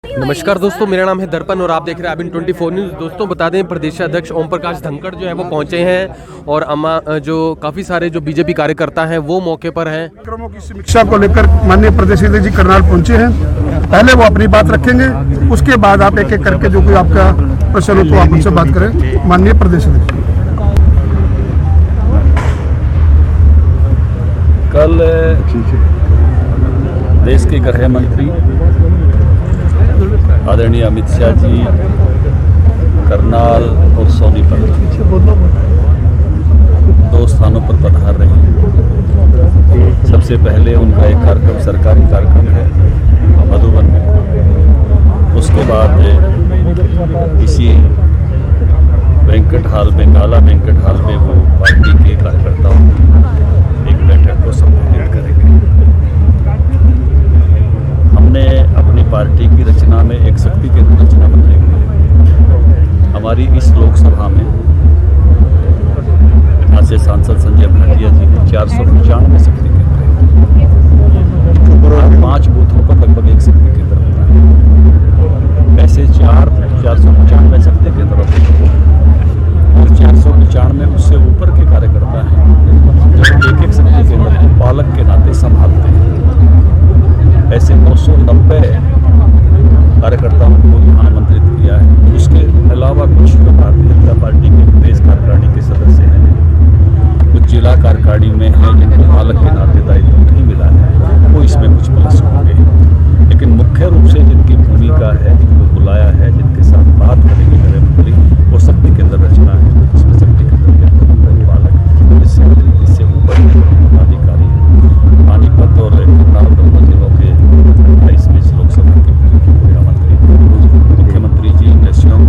नमस्कार दोस्तों, मेरा नाम है दर्पण और आप देख रहे हैं अभी 24 न्यूज़। दोस्तों बता दें, प्रदेशाध्यक्ष ओम प्रकाश धनखड़ जो है वो पहुंचे हैं और जो काफ़ी सारे जो बीजेपी कार्यकर्ता हैं वो मौके पर हैं। कार्यक्रमों की समीक्षा को लेकर माननीय प्रदेश अध्यक्ष जी करनाल पहुंचे हैं। पहले वो अपनी बात रखेंगे, उसके बाद आप एक एक करके जो कोई आपका प्रश्न हो तो आप उनसे बात करें। माननीय प्रदेश अध्यक्ष, कल देश के गृह मंत्री आदरणीय अमित शाह जी करनाल और सोनीपत दो स्थानों पर पधार रहे हैं। सबसे पहले उनका एक कार्यक्रम, सरकारी कार्यक्रम है मधुबन में। उसके बाद इसी बैंक्वेट हॉल में, काला बैंक्वेट हॉल में वो पार्टी के कार्यकर्ताओं एक बैठक को संबोधित करेंगे। हमने अपनी पार्टी की रचना में एक शक्ति केंद्र रचना बनाई है। हमारी इस लोकसभा में यहाँ से सांसद संजय भाटिया जी ने 495 शक्ति केंद्र है। 5 बूथों पर लगभग एक शक्ति केंद्र होता है। ऐसे 495 शक्ति केंद्र होते हैं और 495 उससे ऊपर के कार्यकर्ता हैं जो एक एक शक्ति केंद्र को पालक के नाते संभालते हैं। ऐसे 990 कार्यकर्ताओं को यहाँ आमंत्रित किया है। उसके अलावा कुछ भारतीय जनता पार्टी के प्रदेश कार्यकारिणी के सदस्य हैं, कुछ जिला कार्यकारिणी में हैं जिनको पालक के नाते दायित्व नहीं मिला है, वो इसमें कुछ प्लस होंगे। लेकिन मुख्य रूप से जिनकी भूमिका है, जिनको बुलाया है, जिनके साथ बात करेंगे गृह मंत्री, वो शक्ति केंद्र रचना है। इसमें शक्ति केंद्र के अंदर पालक, इससे ऊपर पदाधिकारी, पानीपत और करनाल दोनों जिलों के 28 लोकसभा के गृह मंत्री, मुख्यमंत्री जी, नशियों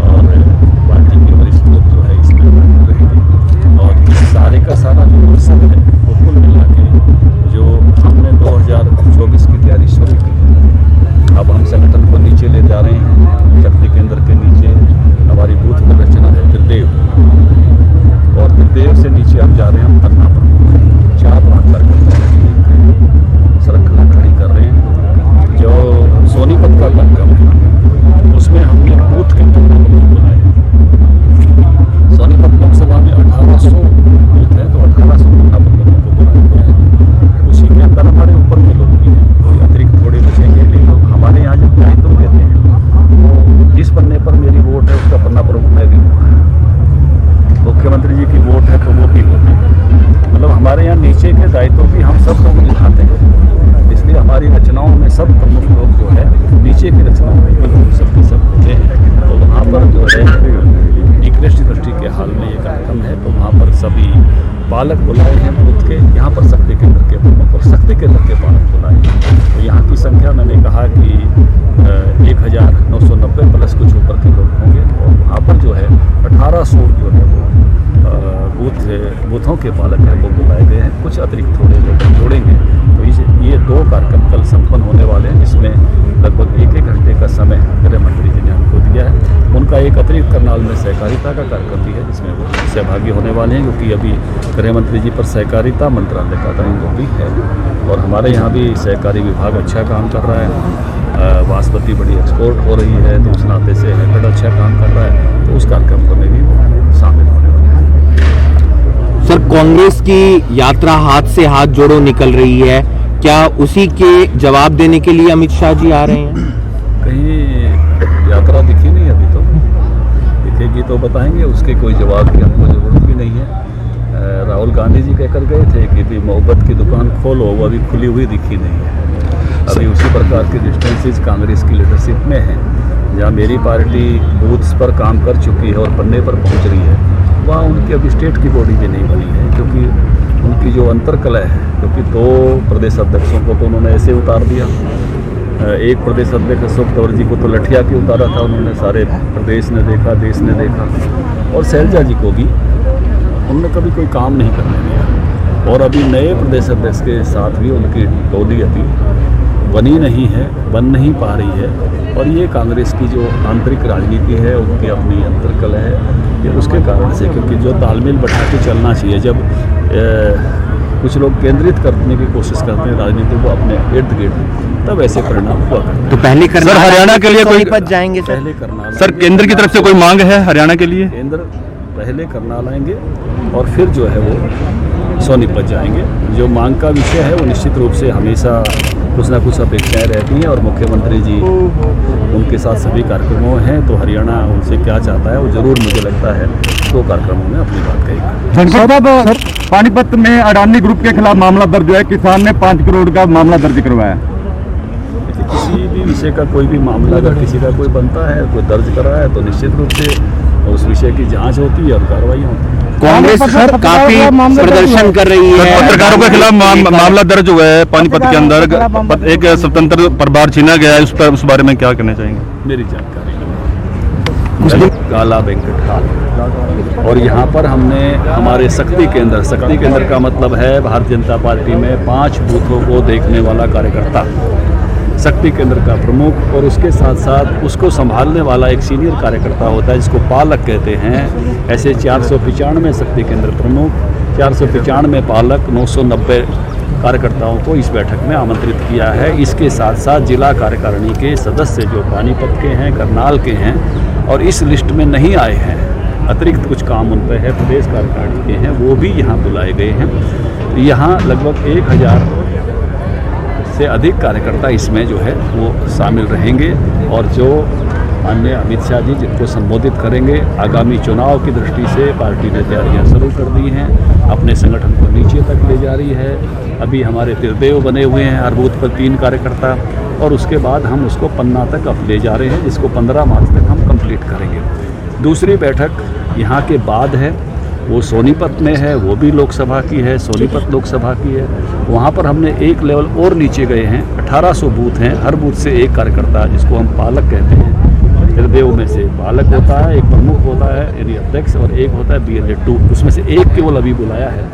और पार्टी के वरिष्ठ लोग जो है इसमें रहेंगे। और इस सारे का सारा जो मकसद है वो कुल मिला के जो हमने 2024 की तैयारी शुरू की है। अब हम संगठन को नीचे ले जा रहे हैं। शक्ति केंद्र के नीचे हमारी बूथ की रचना है त्रिदेव, और त्रिदेव से नीचे हम जा रहे हैं पन्ना पर। 4 श्रृंखला खड़ी कर रहे हैं। जो सोनीपत का कार्यक्रम है उसमें हमने बूथ के लोग बुलाए। सोनीपत लोकसभा में 1800 बूथ है, तो 1800 लोगों को बुलाया है। उसी के अंदर हमारे ऊपर के लोग भी हैं, कोई अतिरिक्त थोड़े बचेंगे। लेकिन लोग हमारे यहाँ जब दायित्व देते हैं, जिस पन्ने पर मेरी वोट है उसका पन्ना पर मैं भी हूँ। मुख्यमंत्री जी की वोट है तो वो भी होते हैं। मतलब हमारे यहाँ नीचे के दायित्व भी हम सब लोग निभाते हैं। इसलिए हमारी रचनाओं में सब प्रमुख लोग जो है नीचे की रचनाओं में सबके सब होते हैं। तो वहाँ पर जो है निकृष्ट दृष्टि के हाल में ये कार्यक्रम है, तो वहाँ पर सभी पालक बुलाए हैं बूथ के। यहाँ पर शक्ति केंद्र के प्रमुख और शक्ति केंद्र के पालक बुलाए हैं। तो यहाँ की संख्या मैंने कहा कि 1990 प्लस कुछ ऊपर के लोग होंगे। और वहाँ पर जो है 1800 जो है वो बूथों के पालक हैं वो बुलाए गए हैं। कुछ अतिरिक्त थोड़े लोग जोड़ेंगे। तो ये 2 कार्यक्रम कल संपन्न होने वाले हैं, जिसमें लगभग 1-1 घंटे का समय गृह मंत्री जी ने हमको दिया है। उनका एक अतिरिक्त करनाल में सहकारिता का कार्यक्रम भी है, जिसमें वो सहभागी होने वाले हैं, क्योंकि अभी गृह मंत्री जी पर सहकारिता मंत्रालय का दायित्व भी है। और हमारे यहाँ भी सहकारी विभाग अच्छा काम कर रहा है। बासमती बड़ी एक्सपोर्ट हो रही है, तो उस नाते से हेड अच्छा काम कर रहा है। तो उस कार्यक्रम में भी वो शामिल होने वाले हैं। सर, कांग्रेस की यात्रा हाथ से हाथ जोड़ो निकल रही है, क्या उसी के जवाब देने के लिए अमित शाह जी आ रहे हैं? कहीं यात्रा दिखी नहीं अभी तो, दिखेगी तो बताएंगे। उसके कोई जवाब की हमको जरूरत भी नहीं है। राहुल गांधी जी कहकर गए थे कि भी मोहब्बत की दुकान खोलो, वो अभी खुली हुई दिखी नहीं है। अभी उसी प्रकार के डिस्टेंसेस कांग्रेस की लीडरशिप में हैं। जहाँ मेरी पार्टी बूथ्स पर काम कर चुकी है और पन्ने पर पहुँच रही है, वहाँ उनकी अभी स्टेट की बॉडी भी नहीं बनी है, क्योंकि उनकी जो अंतरकलह है, क्योंकि 2 प्रदेश अध्यक्षों को तो उन्होंने ऐसे उतार दिया। एक प्रदेश अध्यक्ष अशोक तंवर जी को तो लठिया के उतारा था उन्होंने, सारे प्रदेश ने देखा, देश ने देखा। और शैलजा जी को भी उन्होंने कभी कोई काम नहीं करने दिया। और अभी नए प्रदेश अध्यक्ष के साथ भी उनकी टोली अभी बनी नहीं है, बन नहीं पा रही है। और ये कांग्रेस की जो आंतरिक राजनीति है, उनकी अपनी अंतर्कलह है, ये उसके कारण से, क्योंकि जो तालमेल बैठा के चलना चाहिए, जब कुछ लोग केंद्रित करने की कोशिश करते हैं राजनीति को अपने इर्द गिर्द, तब ऐसे परिणाम हुआ करते हैं। तो पहले करना सर, हरियाणा के लिए कोई सोनीपत जाएंगे सर? पहले करनाल सर, केंद्र की तरफ से कोई मांग है हरियाणा के लिए? केंद्र पहले करनाल आएंगे और फिर जो है वो सोनीपत जाएंगे। जो मांग का विषय है वो निश्चित रूप से हमेशा कुछ ना कुछ अपेक्षाएं रहती हैं और मुख्यमंत्री जी उनके साथ सभी कार्यक्रमों हैं, तो हरियाणा उनसे क्या चाहता है वो जरूर मुझे लगता है तो कार्यक्रमों में अपनी बात कहेगा। सर, पानीपत में अडानी ग्रुप के खिलाफ मामला दर्ज है, किसान ने 5 करोड़ का मामला दर्ज करवाया। किसी भी विषय का कोई भी मामला अगर किसी का कोई बनता है, कोई दर्ज कर रहा है, तो निश्चित रूप से उस विषय की जांच होती है और कार्रवाई होती है। कांग्रेस सर काफी प्रदर्शन कर रही है, पत्रकारों के खिलाफ मामला दर्ज हुआ है पानीपत के अंदर, एक स्वतंत्र प्रभार छीना गया है, उस बारे में क्या कहना चाहेंगे? मेरी जानकारी काला वेंकट हाल, और यहाँ पर हमने हमारे शक्ति केंद्र का मतलब है भारतीय जनता पार्टी में 5 बूथों को देखने वाला कार्यकर्ता, शक्ति केंद्र का प्रमुख, और उसके साथ साथ उसको संभालने वाला एक सीनियर कार्यकर्ता होता है जिसको पालक कहते हैं। ऐसे 495 शक्ति केंद्र प्रमुख, 495 पालक, 990 कार्यकर्ताओं को इस बैठक में आमंत्रित किया है। इसके साथ साथ जिला कार्यकारिणी के सदस्य जो पानीपत के हैं, करनाल के हैं और इस लिस्ट में नहीं आए हैं, अतिरिक्त कुछ काम उन पर है, प्रदेश कार्यकारिणी के हैं, वो भी यहाँ बुलाए गए हैं। यहाँ लगभग 1000 से अधिक कार्यकर्ता इसमें जो है वो शामिल रहेंगे और जो माननीय अमित शाह जी जिनको संबोधित करेंगे। आगामी चुनाव की दृष्टि से पार्टी ने तैयारियां शुरू कर दी हैं, अपने संगठन को नीचे तक ले जा रही है। अभी हमारे त्रिदेव बने हुए हैं, हर बूथ पर 3 कार्यकर्ता, और उसके बाद हम उसको पन्ना तक अब ले जा रहे हैं, जिसको 15 मार्च तक हम कंप्लीट करेंगे। दूसरी बैठक यहाँ के बाद है, वो सोनीपत में है, वो भी लोकसभा की है, सोनीपत लोकसभा की है। वहाँ पर हमने एक लेवल और नीचे गए हैं, 1800 बूथ हैं, हर बूथ से एक कार्यकर्ता जिसको हम पालक कहते हैं, हृदयों में से पालक होता है, एक प्रमुख होता है यानी अध्यक्ष, और एक होता है BLA2, उसमें से एक केवल अभी बुलाया है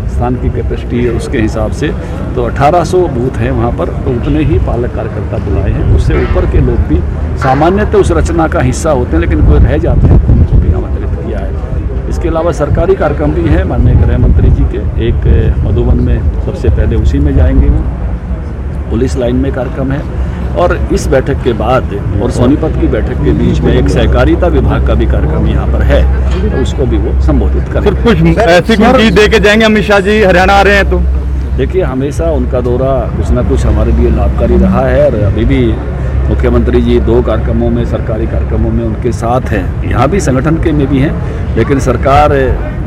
स्थान की कैपेसिटी है उसके हिसाब से। तो 1800 बूथ हैं वहाँ पर, तो उतने ही पालक कार्यकर्ता बुलाए हैं। उससे ऊपर के लोग भी सामान्यतः उस रचना का हिस्सा होते हैं, लेकिन कोई रह जाते हैं, उनको भी आमंत्रित किया है। इसके अलावा सरकारी कार्यक्रम भी है माननीय गृह मंत्री जी के, एक मधुबन में सबसे पहले उसी में जाएंगे वो, पुलिस लाइन में कार्यक्रम है, और इस बैठक के बाद और सोनीपत की बैठक के बीच में एक सहकारिता विभाग का भी कार्यक्रम यहाँ पर है, तो उसको भी वो संबोधित करेंगे। कुछ ऐसी कोई चीज दे के जाएंगे अमित शाह जी हरियाणा आ रहे हैं तो? देखिए, हमेशा उनका दौरा कुछ ना कुछ हमारे लिए लाभकारी रहा है, और अभी भी मुख्यमंत्री जी 2 कार्यक्रमों में, सरकारी कार्यक्रमों में उनके साथ हैं। यहाँ भी संगठन के में भी हैं, लेकिन सरकार,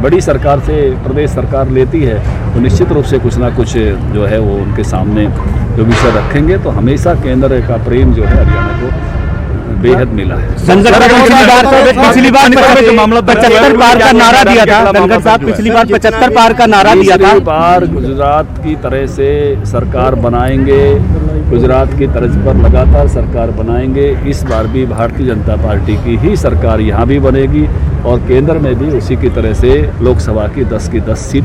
बड़ी सरकार से प्रदेश सरकार लेती है, तो निश्चित रूप से कुछ ना कुछ जो है वो उनके सामने जो विषय रखेंगे। तो हमेशा केंद्र का प्रेम जो है हरियाणा को बेहद मिला है। पिछली बार 75 पार का नारा दिया था धनखड़ साहब, पिछली बार 75 पार का नारा दिया था। पिछली बार गुजरात की तरह से सरकार बनाएंगे, गुजरात की तर्ज पर लगातार सरकार बनाएंगे। इस बार भी भारतीय जनता पार्टी की ही सरकार यहाँ भी बनेगी, और केंद्र में भी उसी की तरह से लोकसभा की 10 की 10 सीट।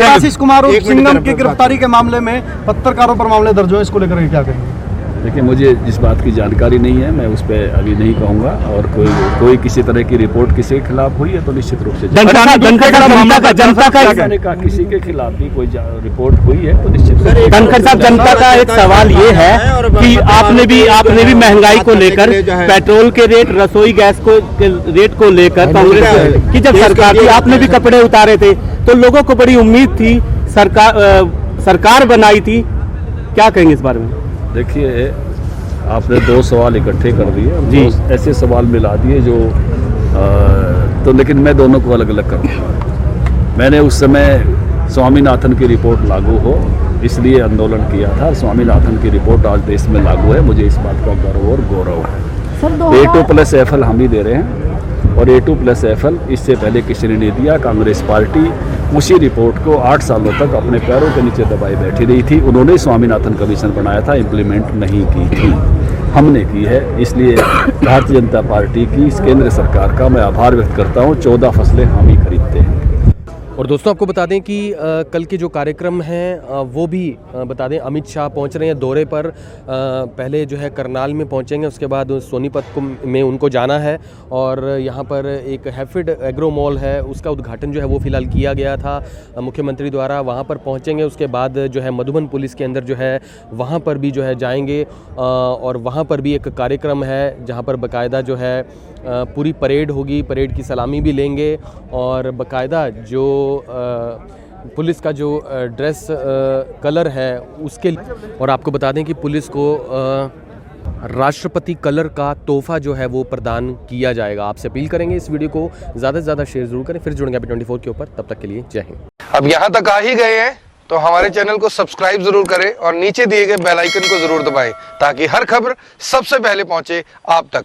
आशीष कुमार उर्फ सिंघम की गिरफ्तारी के मामले में पत्रकारों पर मामले दर्ज हुए, इसको लेकर क्या कहेंगे? देखिए, मुझे जिस बात की जानकारी नहीं है मैं उस पर अभी नहीं कहूँगा, और कोई किसी तरह की रिपोर्ट किसी के खिलाफ हुई है तो निश्चित रूप से मैंने कहा किसी के खिलाफ भी कोई रिपोर्ट हुई है तो निश्चित। धनखड़ साहब, जनता का एक सवाल ये है कि आपने भी महंगाई को लेकर, पेट्रोल के रेट, रसोई गैस को रेट को लेकर कांग्रेस की जब सरकार थी, आपने भी कपड़े उतारे थे, तो लोगों को बड़ी उम्मीद थी, सरकार बनाई थी, क्या कहेंगे इस बारे में? देखिए, आपने 2 सवाल इकट्ठे कर दिए जी, ऐसे सवाल मिला दिए जो तो, लेकिन मैं दोनों को अलग अलग करूँगा। मैंने उस समय स्वामीनाथन की रिपोर्ट लागू हो इसलिए आंदोलन किया था। स्वामीनाथन की रिपोर्ट आज देश में लागू है, मुझे इस बात का गर्व और गौरव है। A2+FL हम ही दे रहे हैं, और A2+FL इससे पहले किसी ने नहीं दिया। कांग्रेस पार्टी उसी रिपोर्ट को 8 सालों तक अपने पैरों के नीचे दबाई बैठी रही थी। उन्होंने स्वामीनाथन कमीशन बनाया था, इम्प्लीमेंट नहीं की थी, हमने की है। इसलिए भारतीय जनता पार्टी की इस केंद्र सरकार का मैं आभार व्यक्त करता हूँ। 14 फसलें हम ही खरीदते हैं। और दोस्तों आपको बता दें कि कल के जो कार्यक्रम हैं वो भी बता दें अमित शाह पहुंच रहे हैं दौरे पर। पहले जो है करनाल में पहुंचेंगे, उसके बाद सोनीपत में उनको जाना है और यहाँ पर एक हैफिड एग्रो मॉल है उसका उद्घाटन जो है वो फिलहाल किया गया था मुख्यमंत्री द्वारा। वहाँ पर पहुँचेंगे, उसके बाद जो है मधुबन पुलिस के अंदर जो है वहाँ पर भी जो है जाएंगे और वहाँ पर भी एक कार्यक्रम है जहाँ पर बाकायदा जो है पूरी परेड होगी, परेड की सलामी भी लेंगे और बाकायदा जो पुलिस का जो ड्रेस कलर है उसके। और आपको बता दें कि पुलिस को राष्ट्रपति कलर का तोहफा जो है वो प्रदान किया जाएगा। आपसे अपील करेंगे इस वीडियो को ज़्यादा से ज़्यादा शेयर जरूर करें। फिर जुड़ेंगे अभी 24 के ऊपर, तब तक के लिए जय हिंद। अब यहाँ तक आ ही गए हैं तो हमारे चैनल को सब्सक्राइब जरूर करें और नीचे दिए गए बेल आइकन को जरूर दबाएं ताकि हर खबर सबसे पहले पहुंचे आप तक।